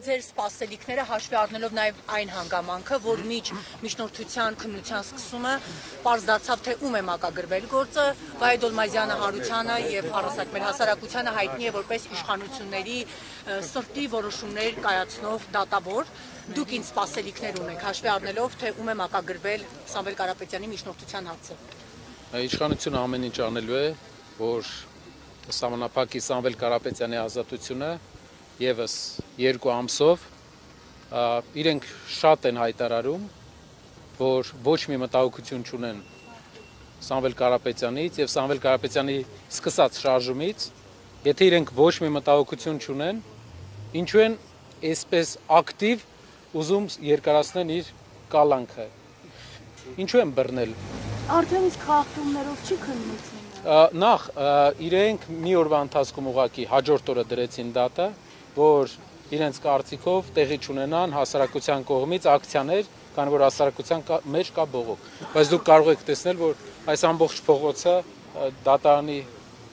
Ձեր սպասելիքները հաշվի առնելով նաև այն հանգամանքը, որ միջնորդության քննության սկսումը պարզ դարձավ, թե ում է մակագրվել գործը, Վահե Դոլմազյանը Հարությանը եւ առասարակ մեր հասարակությանը հայտնի է որպես իշխանությունների սրտի որոշումներ կայացնող դատավոր։ Դուք ինչ սպասելիքներ ունեք հաշվի առնելով, թե ում է մակագրվել Սամվել Կարապետյանի միջնորդության հարցը։ Իշխանությունը ամեն ինչ անելու է, որ սահմանափակի Սամվել Կարապետյանի ազատությունը Եվս 2 ամսով իրենք շատ են հայտարարում, որ ոչ մի մտահոգություն չունեն Սամվել Կարապետյանից եւ Սամվել Կարապետյանի սկսած շարժումից, եթե իրենք ոչ մի մտահոգություն չունեն, ինչու են այսպես ակտիվ ուզում երկարացնել իր կալանքը, ինչու են բռնել։ Արդեն իսկ խախտումներով չի քննություն։ Նախ իրենք մի օրվա ընթացքում ուղղակի հաջորդ օրը դրեցին դատը, որ իրենց կարծիքով տեղի չունենան հասարակության կողմից ակցիաներ, քանի որ հասարակության մեջ կա բողոք։ Բայց դուք կարող եք տեսնել, որ այս ամբողջ փողոցը դատարանի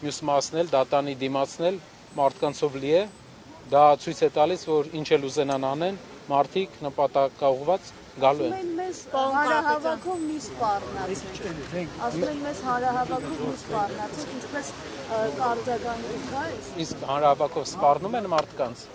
մյուս մասն էլ, դատարանի դիմացն էլ մարդկանցով լի է, դա ցույց է տալիս, որ ինչ էլ ուզենան անեն, մարդիկ նպատակաուղղված գալու են։ Հանրահավաքով մի սպառնացեք։ Ասում են մեզ հանրահավաքով մի սպառնացեք, ինչպես կարձագանքում կա։ Իսկ հանրահավաքով սպառնում են մարդկանց։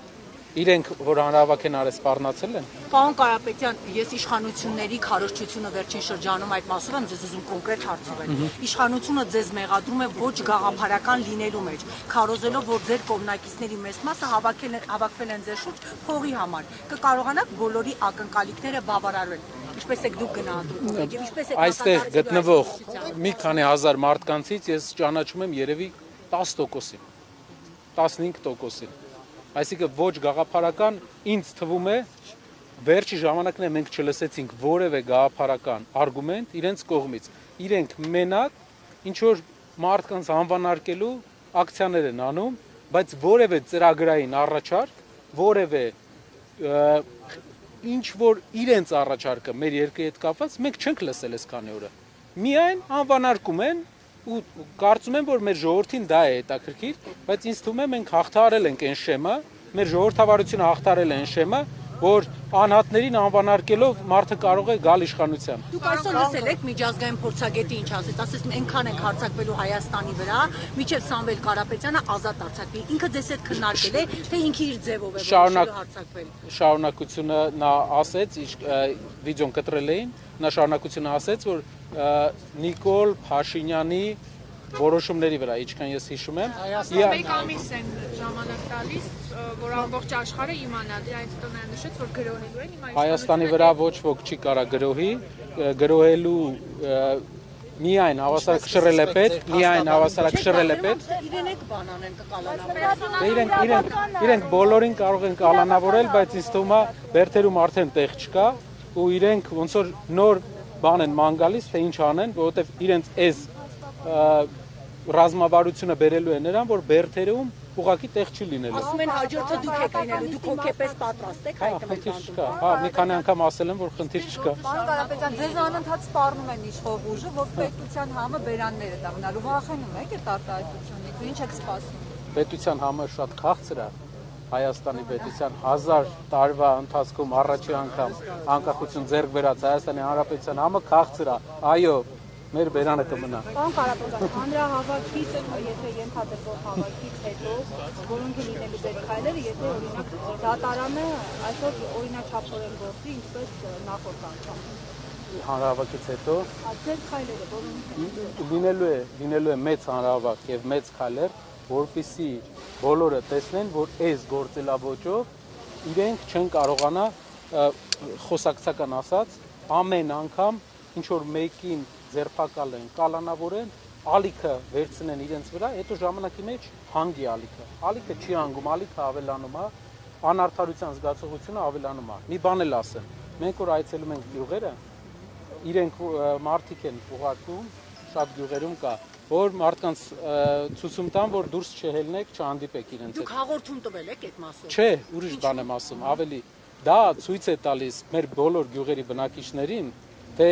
Իրենք, որ հանրահավաք են արել, սպառնացել են։ Պարոն Կարապետյան, ես իշխանությունների քարոզչությունը վերջին շրջանում այդ մասով եմ ձեզ ուզում կոնկրետ հարցնել։ Իշխանությունը ձեզ մեղադրում է ոչ գաղափարական լինելու մեջ, քարոզելով, որ ձեր կողմնակիցների մեծ մասը հավաքվել են ձեր շուրջ փողի համար։ Կկարողանաք բոլորի ակնկալիքները բավարարել։ Ինչպես եք դուք գնահատում եք, ինչպես եք այստեղ գտնվող մի քանի հազար մարդկանցից ես ճանաչում եմ երևի 10%-ին, 15%-ին։ Այսինքն ոչ գաղափարական, ինձ թվում է վերջի ժամանակներում մենք չլսեցինք որևէ գաղափարական արգումենտ իրենց կողմից։ Իրենք մենակ ինչ որ մարդկանց անվանարկելու ակցիաներ են անում, բայց որևէ ծրագրային առաջարկ, որևէ ինչ որ իրենց առաջարկը մեր երկրի հետ կապված մենք չենք լսել այսքանի օրը։ Միայն անվանարկում են ու կարծում եմ, որ մեր ժողովրդին դա է հետաքրքիր, բայց ինձ թվում է մենք հաղթահարել ենք այն շեմը, մեր ժողովրդավարությունը հաղթահարել է այն շեմը, որ անհատներին անվանարկելով մարդը կարող է գալ իշխանության։ Դուք այսօր լսել եք միջազգային փորձագետի ինչ ասեց, ասեց այնքան ենք հարձակվելու Հայաստանի վրա, մինչև Սամվել Կարապետյանը ազատ արձակվի։ Ինքը ձեզ հետ քննարկել է, թե ինքը իր ձևով է հարձակվել։ Շարունակությունը նա ասեց, վիդեոն կտրել էին, նա շարունակությունը ասեց, որ Նիկոլ Փաշինյանի որոշումների վրա, ինչքան ես հիշում եմ, մեկ ամիս են ժամանակ տալիս, որ ամբողջ աշխարհը իմանա, դրանից հետո նա նշեց, որ գրոհելու են հիմա Հայաստանի վրա ոչ ոք չի կարա գրոհի, գրոհելու միայն հավասարակ շռել է պետք, միայն հավասարակ շռել է պետք։ Իրեն եք բանանեն կկալանավորել։ Իրենք բոլորին կարող են կալանավորել, բայց ինձ թվում է բերթերում արդեն տեղ չկա ու իրենք ոնց որ նոր բան են ման գալիս, թե ինչ անեն, որովհետև իրենց այս ռազմավարությունը բերելու է նրան, որ բերթերում ուղղակի տեղ չի լինելու։ Ասում են հաջորդը դուք եք լինելու, դուք հոգեպես պատրաստ եք այդ մտածում։ Հա, մի քանի անգամ ասել եմ, որ խնդիր չկա։ Պարոն Կարապետյան, ձեզ անընդհատ սպառնում են իշխող ուժը, որ պետության համը բերաններ է դառնալու։ Վախենում եք այդ արտահայտությունից, ինչ եք սպասում։ Պետության համը շատ քաղցր է։ Հայաստանի պետության 1000 տարվա ընթացքում առաջի անգամ անկախություն ձեռք բերած Հայաստանի Հանրապետության համը քաղցր է։ Այո, մեր բերանը կմնա։ Պարոն Կարապետյան, հանրահավաքից, եթե ենթադրվող հավաքից հետո, որոնք լինելու դեր քայլերը, եթե օրինակ դատարանը այսօր օրինաչափորեն գործի, ինչպես նախորդ անգամ։ Հանրահավաքից հետո Ձեր քայլերը որոնք լինելու է մեծ հանրահավաք եւ մեծ քայլեր, որպեսզի բոլորը տեսնեն, որ այս գործելավոճով իրենք չեն կարողանա խոսակցական ասած ամեն անգամ ինչ որ մեկին ձերբակալեն, կալանավորեն, ալիքը վերցնեն իրենց վրա, հետո ժամանակի մեջ հանգի ալիքը։ Ալիքը չի հանգում, ալիքը ավելանում է, անարդարության զգացողությունը ավելանում է։ Մի բան էլ ասեմ, մենք որ այցելում ենք գյուղերը, իրենք մարդիկ են ուղարկում, շատ գյուղերում կա, որ մարդկանց ցույցում տան, որ դուրս չհելնեք, չհանդիպեք իրենց հետ։ Դուք հաղորդում տվել եք այդ մասով։ Չէ, ուրիշ բան եմ ասում, ավելի դա ցույց է տալիս մեր բոլոր գյուղերի բնակիչներին, թե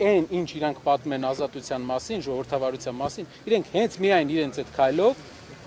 այն ինչ իրանք պատմում են ազատության մասին, ժողովրդավարության մասին, իրենք հենց միայն իրենց այդ քայլով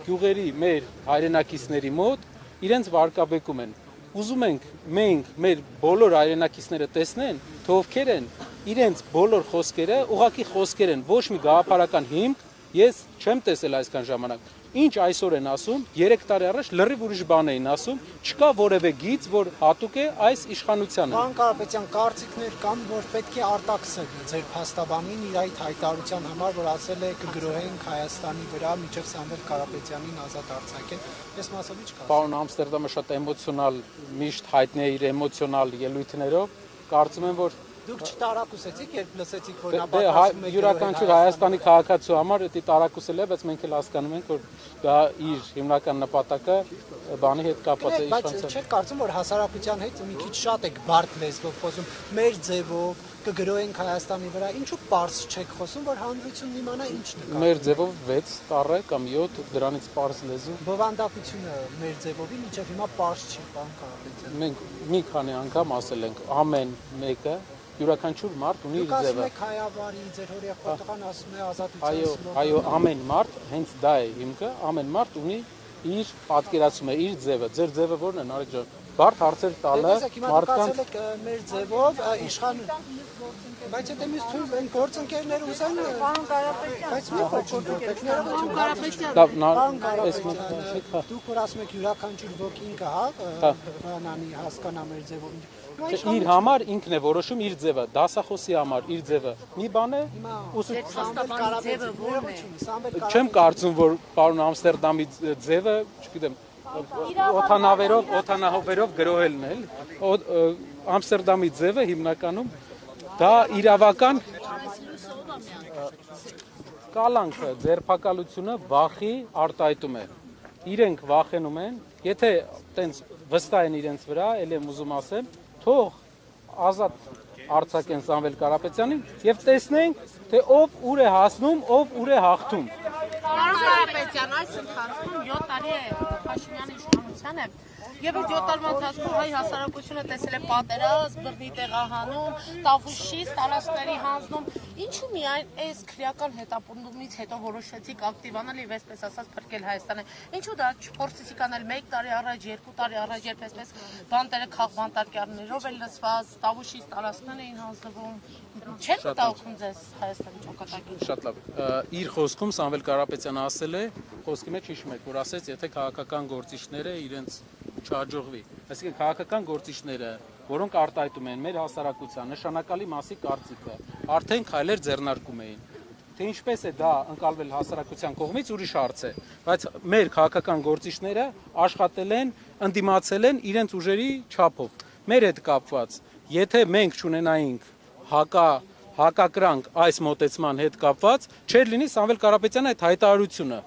գյուղերի մեր հայրենակիցների մոտ իրենց վարկաբեկում են։ ուզում ենք մենք մեր բոլոր հայրենակիցները տեսնեն, թե ովքեր են իրենց բոլոր խոսքերը ուղղակի խոսքեր են, ոչ մի գաղափարական հիմք ես չեմ տեսել այսքան ժամանակ։ Ինչ այսօր են ասում, 3 տարի առաջ լրիվ ուրիշ բան էին ասում, չկա որևէ գիծ, որ հատուկ է այս իշխանությանը։ Պարոն Կարապետյան, կարծիքներ կան, որ պետք է արտաքսել ձեր փաստաբանին իր այդ հայտարարության համար, որ ասել է կգրոհենք Հայաստանի վրա մինչև Սամվել Կարապետյանին ազատ արձակեն։ Ես մասով ինչ կասեմ։ Պարոն Ամստերդամը շատ էմոցիոնալ, միշտ հայտնի է իր էմոցիոնալ ելույթներով, կարծում եմ, որ Դուք չտարակուսեցիք, երբ լսեցիք, որ նա Դե յուրաքանչյուր Հայաստանի քաղաքացու համար դա տարակուսել է, բայց մենք էլ հասկանում ենք, որ դա իր հիմնական նպատակը բանի հետ կապված է իշխանության։ Բայց չեք կարծում, որ հասարակության հետ մի քիչ շատ եք բարդ լեզվով խոսում, մեր ձևով կգրոհենք Հայաստանի վրա, ինչու պարզ չեք խոսում, որ հանրությունն իմանա ինչ նկատի։ Մեր ձևով 6 տարը կամ 7 դրանից պարզ լեզու։ Բովանդակությունը մեր ձևովի մինչև հիմա պարզ չի, պարոն Կարապետյան։ Մենք մի քանի անգամ ասել ենք ամեն մեկը յուրաքանչյուր մարդ ունի իր ձևը։ Դուք ասում եք հայավարի, ձեր հորեղբայրն ասում է ազատության։ Այո, ամեն մարդ, հենց դա է հիմքը, ամեն մարդ ունի իր պատկերացումը, իր ձևը։ Ձեր ձևը ո՞րն է, Նարեկ ջան։ Բարդ հարցեր տալը մարդկանց մեր ձևով իշխան բայց դա մյուս թույլ են գործընկերներ ուզեն Պարոն Կարապետյան, բայց մի գործընկերներ Պարոն Կարապետյան, դուք որ ասում եք յուրաքանչյուր ոքին կհա բանանի հասկանա մեր ձևով իր համար ինքն է որոշում իր ձևը, դասախոսի համար իր ձևը։ Մի բան է, չեմ կարծում, որ պարոն Ամստերդամի ձևը, չգիտեմ, օթանահովերով գրոհելն է, Ամստերդամի ձևը հիմնականում դա իրավական կալանքը, ձերբակալությունը վախի արտահայտում է։ Իրենք վախենում են, եթե տենց վստահ են իրենց վրա, ել եմ ուզում ասեմ, թող ազատ արձակեն Սամվել Կարապետյանին եւ տեսնենք, թե ով ուր է հասնում, ով ուր է հաղթում։ Պարոն Կարապետյան, այս ընթացքում 7 տարի է Փաշինյանի իշխանությանը եւ այս 7 տարվա ընթացքում հայ հասարակությունը տեսել է պատերազմ, բռնի տեղահանում, տավուշից, տարածքների հանձնում։ Ինչու միայն այս քրեական հետապնդումից հետո որոշեցիք ակտիվանալ եւ այսպես ասած փրկել Հայաստանը։ Ինչու դա չփորձեցիք անել 1 տարի առաջ, 2 տարի առաջ, երբ այսպես բանտերը քաղբանտարկյալներով էլ լսված, տավուշից տարածքներ էին հանձնվում։ Չէ՞ մտահոգում ձեզ Հայաստանի ճակատագիրը։ Շատ լավ։ Իր խոսքում Սամվել Կարապետյանը ասել է, խոսքի մեջ հիշում եք, որ ասեց, եթե քաղաքական գործիչները իրենց չհաջողվի։ Այսինքն քաղաքական գործիչները, որոնք արտահայտում են մեր հասարակության նշանակալի մասի կարծիքը, արդեն քայլեր ձեռնարկում էին։ Թե ինչպես է դա ընկալվել հասարակության կողմից ուրիշ հարց է, բայց մեր քաղաքական գործիչները աշխատել են, ընդդիմացել են իրենց ուժերի չափով։ Մեր հետ կապված, եթե մենք չունենայինք հակակրանք այս մոտեցման հետ կապված, չէր լինի Սամվել Կարապետյանը այդ հայտարարությունը։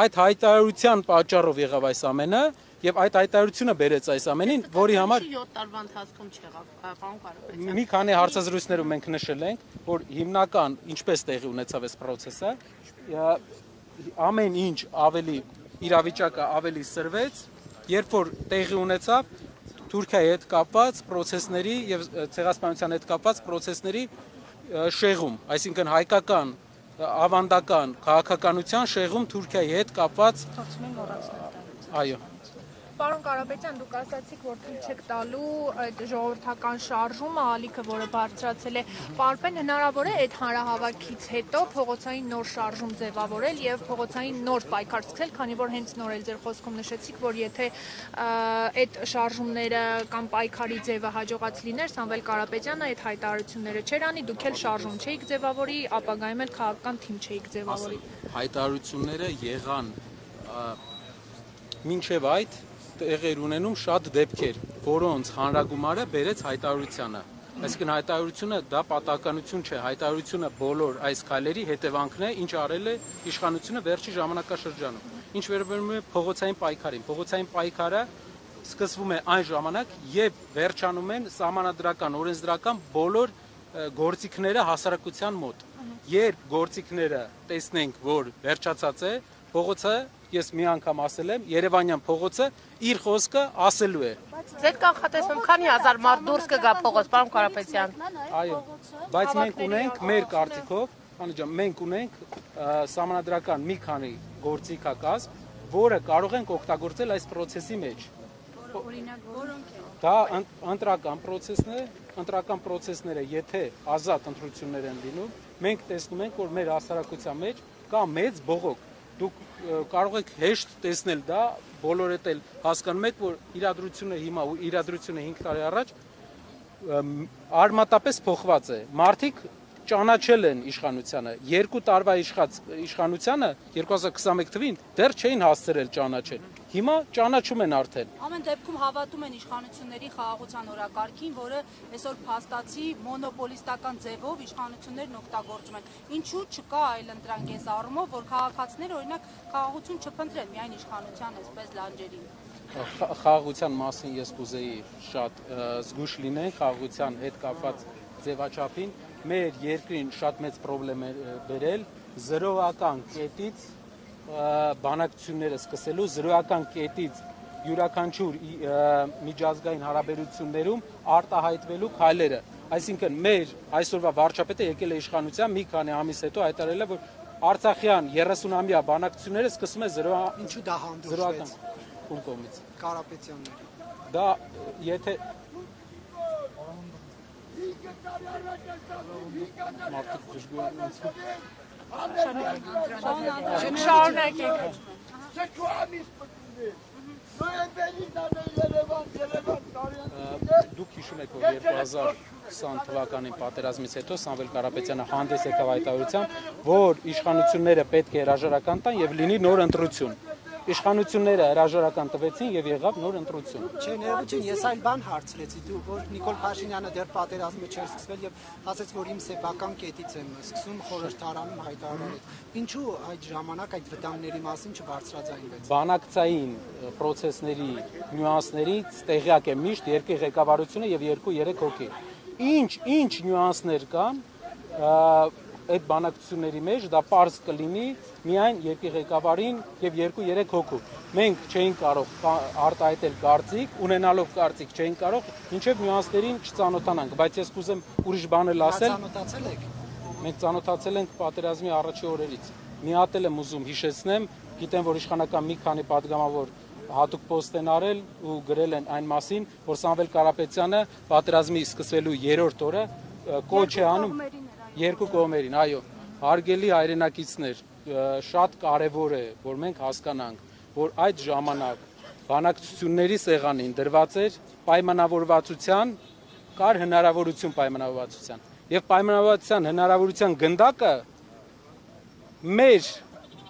Այդ հայտարարության պատճառով եղավ այս ամենը եւ այդ հայտարարությունը բերեց այս ամենին, որի համար 7 տարվա ընթացքում չեղավ, պարոն Կարապետյան։ Մի քանի հարցազրույցներում մենք նշել ենք, որ հիմնական ինչպես տեղի ունեցավ այս process-ը, ամեն ինչ ավելի իրավիճակը ավելի սրվեց, երբ որ տեղի ունեցավ Թուրքիայի հետ կապված process-ների եւ ցեղասպանության հետ կապված process-ների շեղում, այսինքն հայկական ավանդական քաղաքականության շեղում Թուրքիայի հետ կապված այո Պարոն Կարապետյան, դուք ասացիք, որ թույլ չեք տալու այդ ժողովրդական շարժումը, ալիքը, որը բարձրացել է Պարպեն, հնարավոր է այդ հանրահավաքից հետո փողոցային նոր շարժում ձևավորել եւ փողոցային նոր պայքար սկսել, քանի որ հենց նոր էլ ձեր խոսքում նշեցիք, որ եթե այդ շարժումները կամ պայքարի ձևը հաջողած լիներ, Սամվել Կարապետյանը այդ հայտարարությունները չէր անի, դուք էլ շարժում չէիք ձևավորի, ապագայում էլ քաղաքական թիմ չէիք ձևավորի։ Հայտարարությունները եղան մինչև այդ տեղեր ունենում շատ դեպքեր, որոնց հանրագումարը բերեց հայտարարությանը։ Այսինքն հայտարարությունը դա պատահականություն չէ, հայտարարությունը բոլոր այս քայլերի հետևանքն է, ինչ արել է իշխանությունը վերջի ժամանակաշրջանում։ Ինչ վերաբերում է փողոցային պայքարին, փողոցային պայքարը սկսվում է այն ժամանակ, երբ վերջանում են սահմանադրական, օրենսդրական բոլոր գործիքները հասարակության մոտ։ Երբ գործիքները տեսնենք, որ վերջացած է, փողոցը ես մի անգամ ասել եմ, Երևանյան փողոցը իր խոսքը ասելու է։ Ձեր կանխատեսում քանի հազար մարդ դուրս կգա փողոց, պարոն Կարապետյան։ Այո, բայց մենք ունենք մեր կարծիքով, քանի ջան, մենք ունենք սահմանադրական մի քանի գործիքակազմ, որը կարող ենք օգտագործել այս process-ի մեջ։ Դա ընտրական պրոցեսները, եթե ազատ ընտրություններ են լինում, մենք տեսնում ենք, որ մեր հասարակության մեջ կա մեծ բողոք։ Դուք կարող եք հեշտ տեսնել դա, բոլորդ էլ հասկանում եք, որ իրադրությունը հիմա ու իրադրությունը 5 տարի առաջ արմատապես փոխված է։ Մարդիկ ճանաչել են իշխանությանը, 2 տարվա իշխանությանը 2021 թվին դեռ չէին հասցրել ճանաչել։ Հիմա ճանաչում են արդեն։ Ամեն դեպքում հավատում են իշխանությունների խաղաղության օրակարգին, որը այսօր փաստացի մոնոպոլիստական ձևով իշխանություններն օգտագործում են։ Ինչու չկա այլընտրանք այս առումով, որ քաղաքացիները օրինակ խաղաղություն չփնտրեն միայն իշխանության այսպես լանջերին։ Խաղաղության մասին ես կուզեի շատ զգույշ լինենք, խաղաղության հետ կապված ձևաչափին մեր երկրին շատ մեծ խնդրեմ է բերել զրոական կետից բանակցությունները սկսելու, զրոական կետից յուրաքանչյուր միջազգային հարաբերություններում արտահայտվելու քայլերը։ Այսինքն մեր այսօրվա վարչապետը եկել է իշխանության մի քանի ամիս հետո հայտարարել է, որ Արցախյան 30-ամյա բանակցությունները սկսում է Ինչու դա հանդուրժվեց ում կողմից։ Կարապետյանների։ Դա եթե Դուք հիշում եք, որ 2020 թվականին պատերազմից հետո Սամվել Կարապետյանը հանդես եկավ հայտարարությամբ, որ իշխանությունները պետք է հրաժարական տան եւ լինի նոր ընտրություն։ Իշխանությունները հրաժարական տվեցին եւ եղավ նոր ընտրություն։ Չէ, ներողություն, ես այլ բան հարցրեցի, դու որ Նիկոլ Փաշինյանը դեռ պատերազմը չէր սկսվել եւ ասաց, որ իմ սեփական կետից եմ սկսում խորհրդարանում հայտարարել։ Ինչու այդ ժամանակ այդ վտանգների մասին չբարձրաձայնվեց։ Բանակցային պրոցեսների նյուանսներից տեղյակ է միշտ երկրի ղեկավարությունը եւ 2-3 հոգի։ Ինչ նյուանսներ կան այդ բանակցությունների մեջ, դա պարզ կլինի միայն երկրի ղեկավարին եւ 2-3 հոգու։ Մենք չէինք կարող արտահայտել կարծիք, ունենալով կարծիք չէինք կարող մինչեւ նյուանսներին չծանոթանանք, բայց ես կուզեմ ուրիշ բան էլ ասել։ Ծանոթացել եք։ Մենք ծանոթացել ենք պատերազմի առաջի օրերից։ Մի հատ եմ ուզում հիշեցնեմ, գիտեմ, որ իշխանական մի քանի падգամավոր հատուկ post են արել ու գրել են այն մասին, որ Սամվել Կարապետյանը պատերազմի սկսվելու 3-րդ օրը կոչ է անում երկու կողմերին, այո, հարգելի հայրենակիցներ, շատ կարևոր է, որ մենք հասկանանք, որ այդ ժամանակ բանակցությունների սեղանին դրված էր պայմանավորվածության, կար հնարավորություն պայմանավորվածության, եւ պայմանավորվածության հնարավորության գնդակը մեր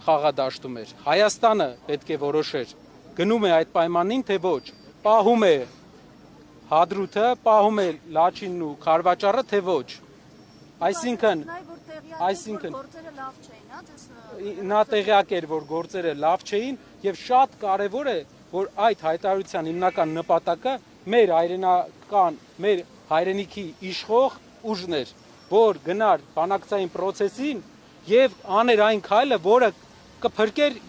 խաղադաշտում էր, Հայաստանը պետք է որոշեր, գնում է այդ պայմանին, թե ոչ, պահում է Հադրութը, պահում է Լաչինն ու Խարվաճառը, թե ոչ։ Այսինքն գործերը լավ չէին, հա, նա տեղյակ էր, որ գործերը լավ չէին եւ շատ կարեւոր է, որ այդ հայտարարության հիմնական նպատակը մեր հայրենական, մեր հայրենիքի իշխող ուժն էր, որ գնար բանակցային process-ին եւ աներ այն քայլը, որը կփրկեր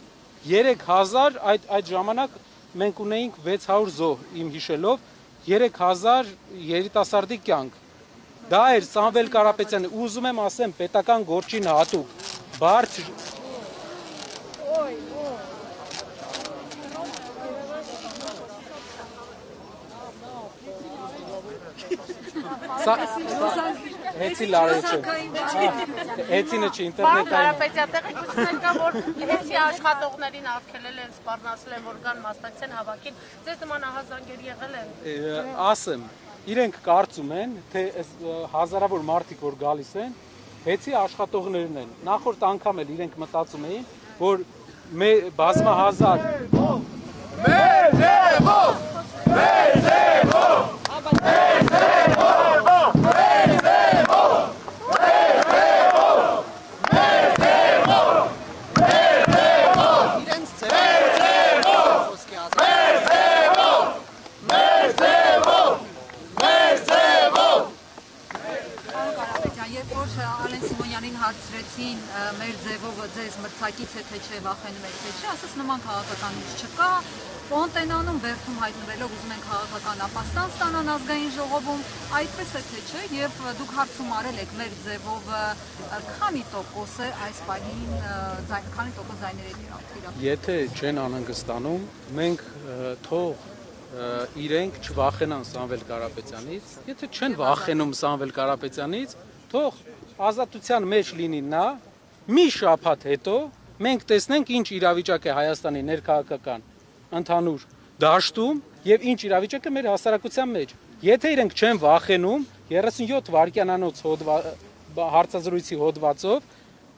3000 այդ ժամանակ մենք ունեինք 600 զոհ իմ հիշելով 3000 երիտասարդի կյանք։ Դա էր Սամվել Կարապետյանը, ուզում եմ ասեմ պետական գործին հատուկ, բարձր Հեցի լարեչը, հեցինը չի ինտերնետային։ Կարապետյան տեղը կուսում կա, որ հեցի աշխատողներին արգելել են, սպառնացել են, որ կան մասնակցեն հավաքին, ձեզ նման ահազանգեր եղել են։ Ասեմ, իրենք կարծում են, թե հազարավոր մարդիկ, որ գալիս են, հեցի աշխատողներն են։ Նախորդ անգամ էլ իրենք մտածում էին, որ բազմահազար հարցրեցին մեր ձևով ձեզ մրցակից է թե չէ, վախենում եք թե չէ, ասես նման քաղաքական ինչ չկա, Պոնտենանում բերդում հայտնվելով ուզում են քաղաքական ապաստան ստանան ազգային ժողովում, այդպես է թե չէ, եւ դուք հարցում արել եք մեր ձևով քանի տոկոս է այս պահին քանի տոկոս ձայներ է տիրապետում։ Եթե չեն անհանգստանում, մենք թող իրենք չվախենան Սամվել Կարապետյանից, եթե չեն վախենում Սամվել Կարապետյանից, թող ազատության մեջ լինի նա, մի շաբաթ հետո մենք տեսնենք ինչ իրավիճակ է Հայաստանի ներքաղաքական ընդհանուր դաշտում եւ ինչ իրավիճակ է մեր հասարակության մեջ։ Եթե իրենք չեն վախենում 37 վայրկյանանոց հարցազրույցի հոդվածով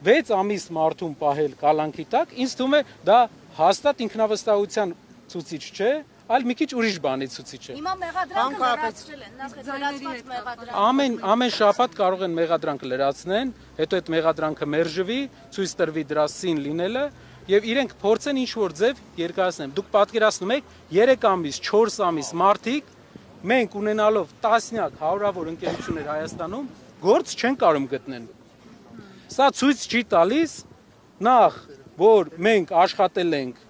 6 ամիս մարդուն պահել կալանքի տակ, ինձ թվում է դա հաստատ ինքնավստահության ցուցիչ չէ, այլ մի քիչ ուրիշ բանի ցուցիչ է։ Հիմա մեղադրանքը լրացրել են, նախաձեռնված մեղադրանք։ Ամեն շաբաթ կարող են մեղադրանք լրացնեն, հետո այդ մեղադրանքը մերժվի, ցույց տրվի դրա սին լինելը եւ իրենք փորձեն ինչ որ ձև երկարացնեն։ Դուք պատկերացնում եք 3 ամիս, 4 ամիս մարդիկ մենք ունենալով տասնյակ հարյուրավոր ընկերություններ Հայաստանում գործ չեն կարող գտնեն։ Սա ցույց չի տալիս նախ, որ մենք աշխատել ենք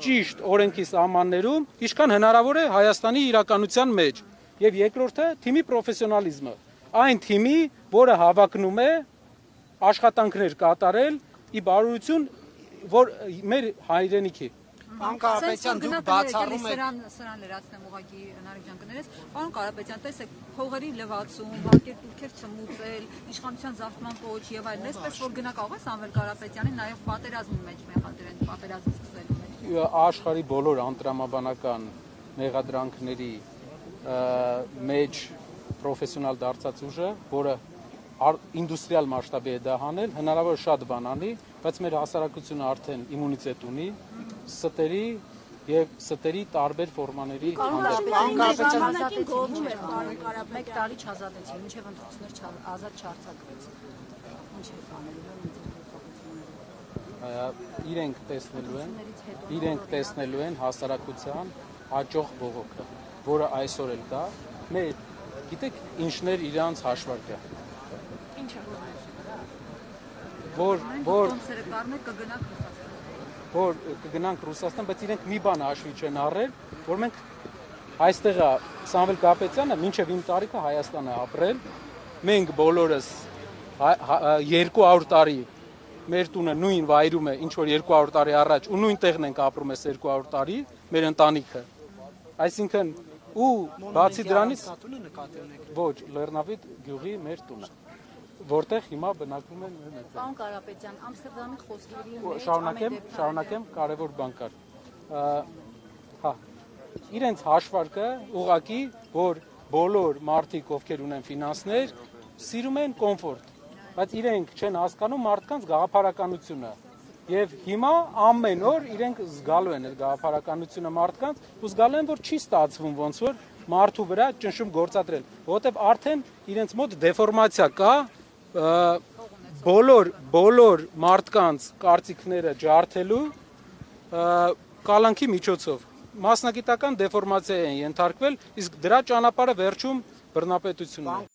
ճիշտ օրենքի սահմաններում, ինչքան հնարավոր է Հայաստանի իրականության մեջ, եւ երկրորդը թիմի պրոֆեսիոնալիզմը, այն թիմի, որը հավակնում է աշխատանքներ կատարել ի բարօրություն որ մեր հայրենիքի։ Պարոն Կարապետյան, դուք բացառում եք սրան լրացնեմ ուղղակի Նարեկ ջան կներես։ Պարոն Կարապետյան, տեսեք, փողերի լվացում, բանկեր տուրքեր չմուծել, իշխանության զարթման կոչ եւ այլն, այսպես որ գնա կարող է Սամվել Կարապետյանին նաեւ պատերազմի մեջ մեղադրեն, պատերազմ սկսելու մեջ։ Աշխարհի բոլոր անտրամաբանական մեղադրանքների մեջ պրոֆեսիոնալ դարձած ուժը, որը ինդուստրիալ մասշտաբի է դա հանել, հնարավոր շատ բան անի, բայց մեր հասարակությունը արդեն իմունիտետ ունի ստերի եւ ստերի տարբեր ֆորմաների Ժամանակին գովում էր պարոն Կարապետյան, 1 տարի չազատեցին, մինչև ընտրություններ ազատ չարձակվեց։ Ինչ է անելու իրենք տեսնելու են հասարակության հաջող բողոքը, որը այսօր էլ կա, մեր գիտեք ինչներ իրանց հաշվարկը։ Ինչ է որ կգնանք Ռուսաստան, բայց իրենք մի բան հաշվի չեն առել, որ մենք այստեղ Սամվել Կարապետյանը մինչև 9 տարիքը Հայաստան է ապրել, մենք բոլորս 200 տարի մեր տունը նույն վայրում է, ինչ որ 200 տարի առաջ ու նույն տեղն ենք ապրում այս 200 տարի, մեր ընտանիքը։ Այսինքն ու բացի դրանից ոչ, Լեռնավիթ գյուղի մեր տունը, որտեղ հիմա բնակվում են մեր մեծերը։ Պարոն Կարապետյան, Ամստերդամի խոսքերի մեջ շարունակեմ, կարևոր բան կար։ Հա, իրենց հաշվարկը ուղղակի, որ բոլոր մարդիկ, ովքեր ունեն ֆինանսներ, սիրում են կոմֆորտ, բայց իրենք չեն հասկանում մարդկանց գաղափարականությունը։ Եվ հիմա ամեն օր իրենք զգալու են այդ գաղափարականությունը մարդկանց, ու զգալու են, որ չի ստացվում ոնց որ մարդու վրա ճնշում գործադրել, որովհետև արդեն իրենց մոտ դեֆորմացիա կա, բոլոր մարդկանց կարծիքները ջարդելու կալանքի միջոցով մասնագիտական դեֆորմացիա են ենթարկվել, իսկ դրա ճանապարհը վերջում բռնապետությունն է։